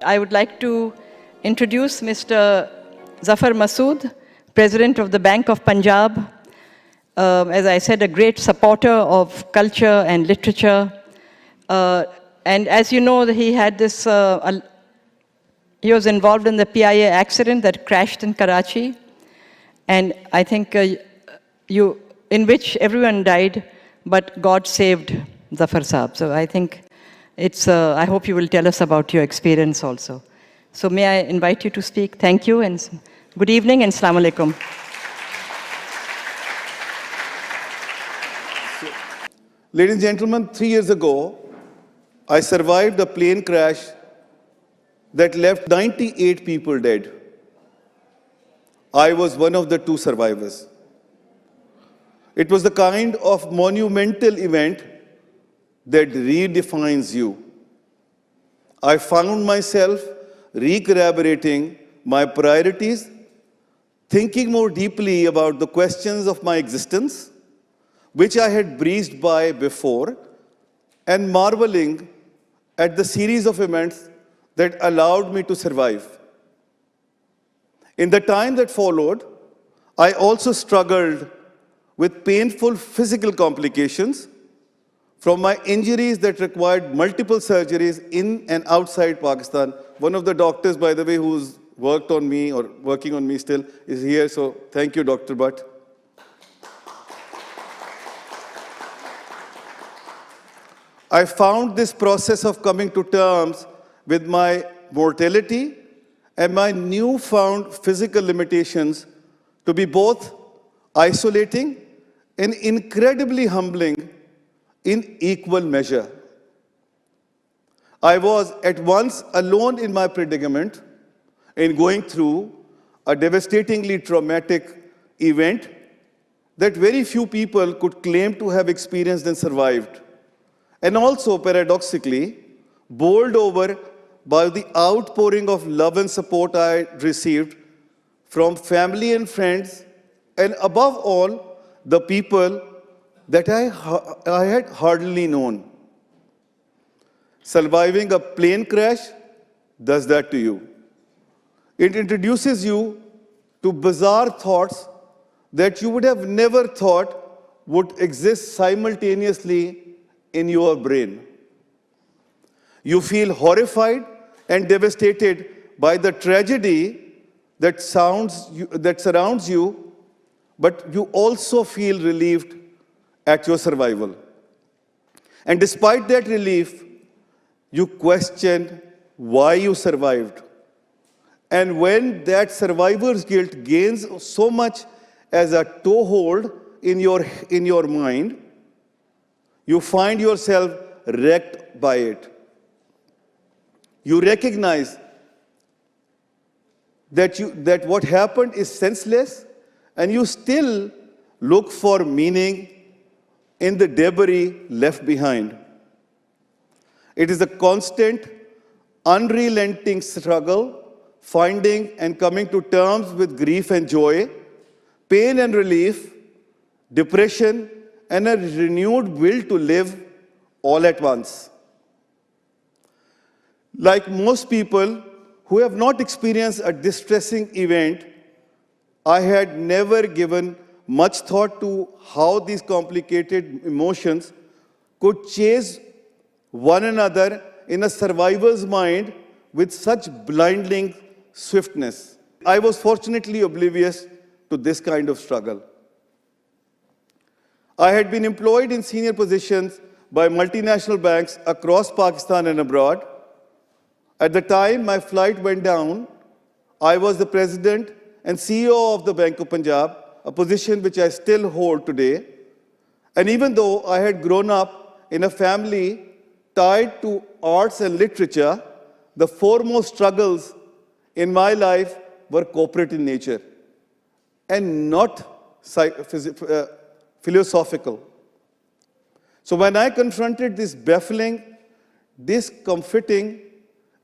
I would like to introduce Mr. Zafar Masud, President of the Bank of Punjab. As I said, a great supporter of culture and literature. And as you know, he had this, he was involved in the PIA accident that crashed in Karachi. And I think in which everyone died, but God saved Zafar Saab. So I think I hope you will tell us about your experience also. So may I invite you to speak? Thank you, and good evening, and Assalamu Alaikum. Ladies and gentlemen, 3 years ago, I survived a plane crash that left 98 people dead. I was one of the 2 survivors. It was the kind of monumental event that redefines you. I found myself recalibrating my priorities, thinking more deeply about the questions of my existence, which I had breezed by before, and marveling at the series of events that allowed me to survive. In the time that followed, I also struggled with painful physical complications from my injuries that required multiple surgeries in and outside Pakistan. One of the doctors, by the way, who's worked on me or working on me still is here, so thank you, Dr. Bhatt. I found this process of coming to terms with my mortality and my newfound physical limitations to be both isolating and incredibly humbling in equal measure. I was at once alone in my predicament in going through a devastatingly traumatic event that very few people could claim to have experienced and survived, and also, paradoxically, bowled over by the outpouring of love and support I received from family and friends, and above all, the people that I had hardly known. Surviving a plane crash does that to you. It introduces you to bizarre thoughts that you would have never thought would exist simultaneously in your brain. You feel horrified and devastated by the tragedy that surrounds you, but you also feel relieved at your survival. And despite that relief, you question why you survived. And when that survivor's guilt gains so much as a toehold in your mind, you find yourself wrecked by it. You recognize that what happened is senseless, and you still look for meaning in the debris left behind. It is a constant, unrelenting struggle, finding and coming to terms with grief and joy, pain and relief, depression, and a renewed will to live all at once. Like most people who have not experienced a distressing event, I had never given much thought to how these complicated emotions could chase one another in a survivor's mind with such blinding swiftness. I was fortunately oblivious to this kind of struggle. I had been employed in senior positions by multinational banks across Pakistan and abroad. At the time my flight went down, I was the president and CEO of the Bank of Punjab, a position which I still hold today. And even though I had grown up in a family tied to arts and literature, the foremost struggles in my life were corporate in nature and not philosophical. So when I confronted these baffling, discomforting,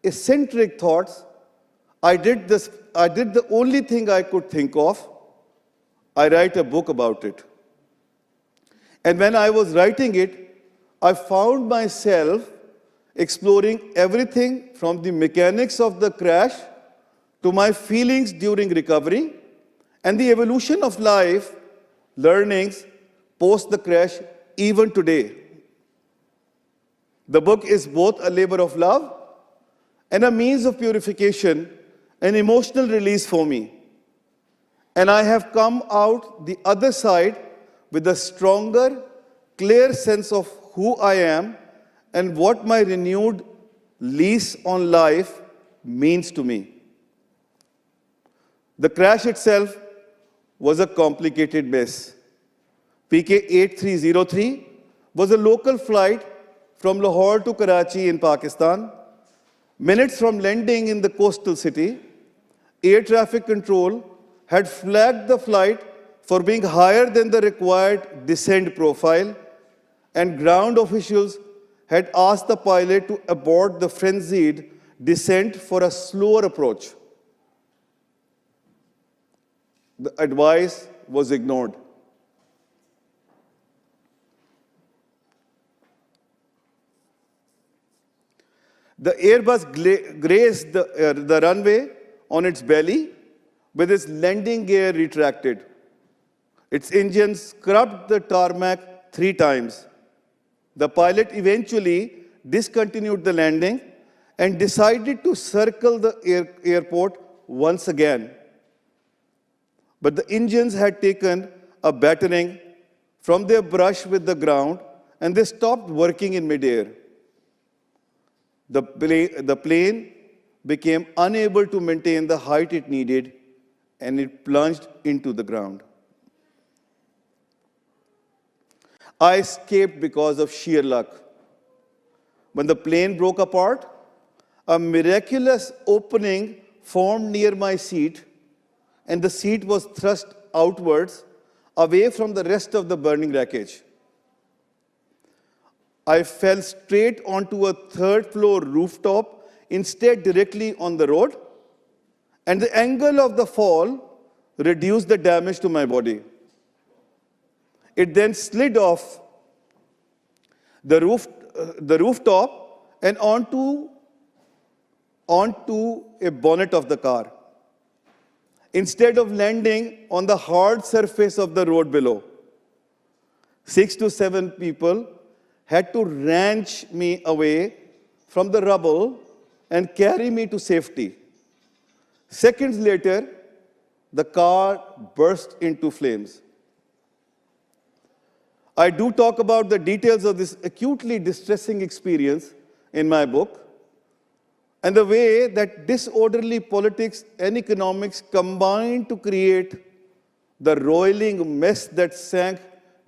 eccentric thoughts, I did the only thing I could think of. I write a book about it. And when I was writing it, I found myself exploring everything from the mechanics of the crash to my feelings during recovery and the evolution of life, learnings post the crash even today. The book is both a labor of love and a means of purification and emotional release for me. And I have come out the other side with a stronger, clear sense of who I am and what my renewed lease on life means to me. The crash itself was a complicated mess. PK 8303 was a local flight from Lahore to Karachi in Pakistan. Minutes from landing in the coastal city, air traffic control had flagged the flight for being higher than the required descent profile, and ground officials had asked the pilot to abort the frenzied descent for a slower approach. The advice was ignored. The Airbus grazed the runway on its belly with its landing gear retracted. Its engine scrubbed the tarmac 3 times. The pilot eventually discontinued the landing and decided to circle the airport once again. But the engines had taken a battering from their brush with the ground and they stopped working in midair. The plane became unable to maintain the height it needed and it plunged into the ground. I escaped because of sheer luck. When the plane broke apart, a miraculous opening formed near my seat, and the seat was thrust outwards, away from the rest of the burning wreckage. I fell straight onto a 3rd-floor rooftop, instead directly on the road, and the angle of the fall reduced the damage to my body. It then slid off the rooftop and onto a bonnet of the car, instead of landing on the hard surface of the road below. 6 to 7 people had to wrench me away from the rubble and carry me to safety. Seconds later, the car burst into flames. I do talk about the details of this acutely distressing experience in my book, and the way that disorderly politics and economics combined to create the roiling mess that sank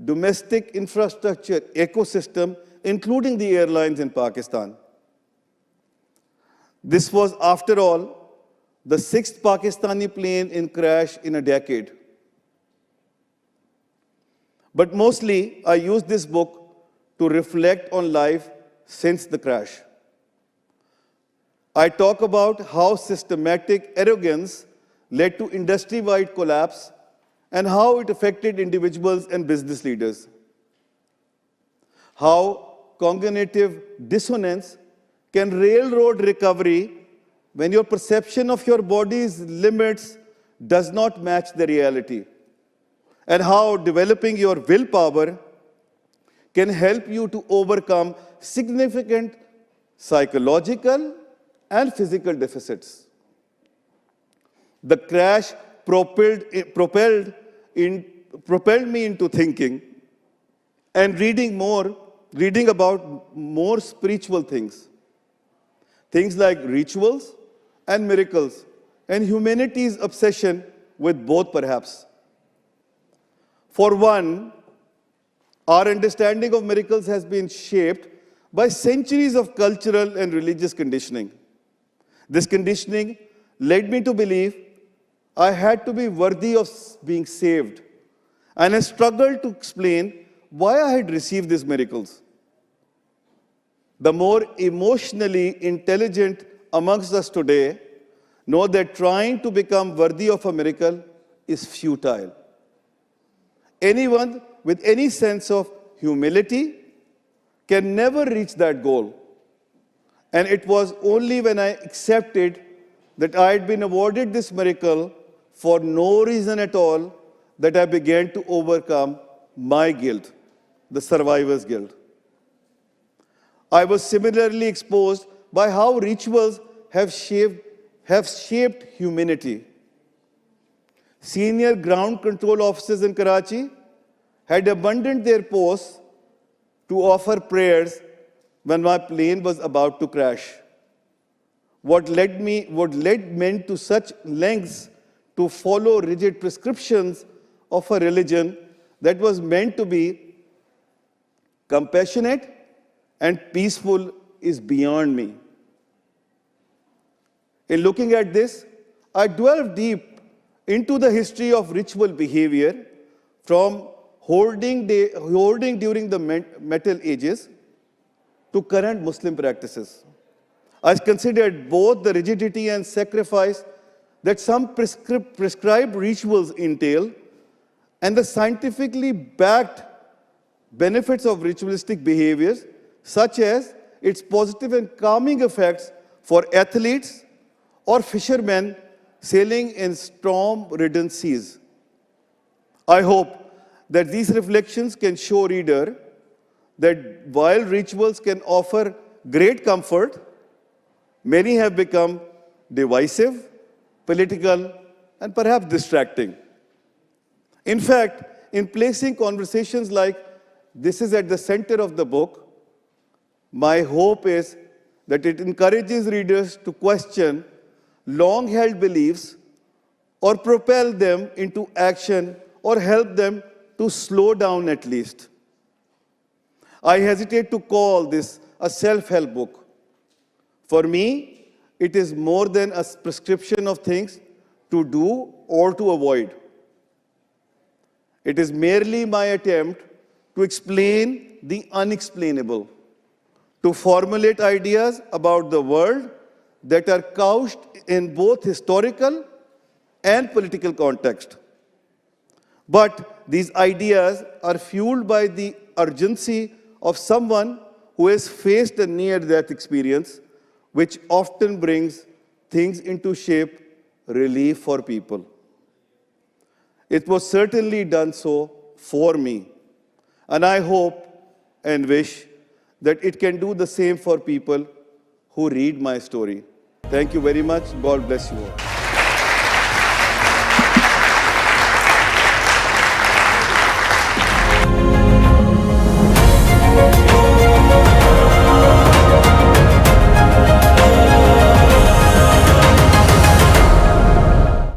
domestic infrastructure ecosystem, including the airlines in Pakistan. This was, after all, the 6th Pakistani plane in crash in a decade. But mostly, I use this book to reflect on life since the crash. I talk about how systematic arrogance led to industry-wide collapse and how it affected individuals and business leaders. How cognitive dissonance can railroad recovery when your perception of your body's limits does not match the reality. And how developing your willpower can help you to overcome significant psychological and physical deficits. The crash propelled me into thinking and reading about more spiritual things. Things like rituals and miracles, and humanity's obsession with both, perhaps. For one, our understanding of miracles has been shaped by centuries of cultural and religious conditioning. This conditioning led me to believe I had to be worthy of being saved, and I struggled to explain why I had received these miracles. The more emotionally intelligent amongst us today know that trying to become worthy of a miracle is futile. Anyone with any sense of humility can never reach that goal. And it was only when I accepted that I had been awarded this miracle for no reason at all that I began to overcome my guilt, the survivor's guilt. I was similarly exposed by how rituals have shaped humanity. Senior ground control officers in Karachi had abandoned their posts to offer prayers when my plane was about to crash. What led men to such lengths to follow rigid prescriptions of a religion that was meant to be compassionate and peaceful is beyond me. In looking at this, I delved deep into the history of ritual behavior from hoarding during the Metal Ages to current Muslim practices. I considered both the rigidity and sacrifice that some prescribed rituals entail and the scientifically backed benefits of ritualistic behaviors, such as its positive and calming effects for athletes or fishermen sailing in storm-ridden seas. I hope that these reflections can show reader that while rituals can offer great comfort, many have become divisive, political, and perhaps distracting. In fact, in placing conversations like this is at the center of the book, my hope is that it encourages readers to question long-held beliefs or propel them into action or help them to slow down at least. I hesitate to call this a self-help book. For me, it is more than a prescription of things to do or to avoid. It is merely my attempt to explain the unexplainable, to formulate ideas about the world that are couched in both historical and political context. But these ideas are fueled by the urgency of someone who has faced a near-death experience, which often brings things into shape, relief for people. It was certainly done so for me, and I hope and wish that it can do the same for people who read my story. Thank you very much. God bless you all.